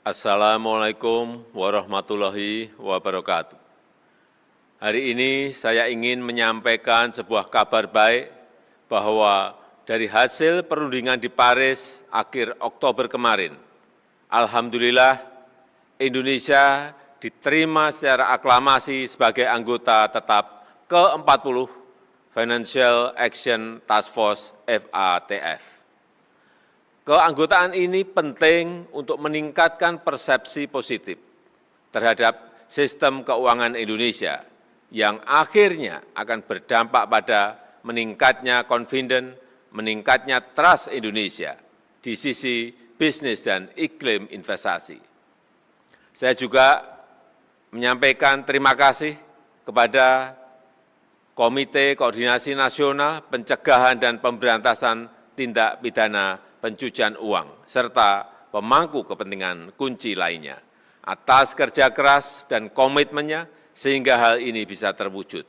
Assalamualaikum warahmatullahi wabarakatuh. Hari ini saya ingin menyampaikan sebuah kabar baik bahwa dari hasil perundingan di Paris akhir Oktober kemarin, alhamdulillah Indonesia diterima secara aklamasi sebagai anggota tetap ke-40 Financial Action Task Force FATF. Keanggotaan ini penting untuk meningkatkan persepsi positif terhadap sistem keuangan Indonesia yang akhirnya akan berdampak pada meningkatnya confidence, meningkatnya trust Indonesia di sisi bisnis dan iklim investasi. Saya juga menyampaikan terima kasih kepada Komite Koordinasi Nasional Pencegahan dan Pemberantasan Tindak Pidana Pencucian Uang, serta pemangku kepentingan kunci lainnya, atas kerja keras dan komitmennya sehingga hal ini bisa terwujud.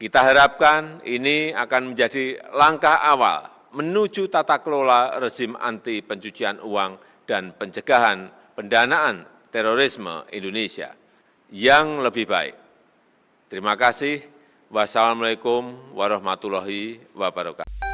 Kita harapkan ini akan menjadi langkah awal menuju tata kelola rezim anti pencucian uang dan pencegahan pendanaan terorisme Indonesia yang lebih baik. Terima kasih. Wassalamualaikum warahmatullahi wabarakatuh.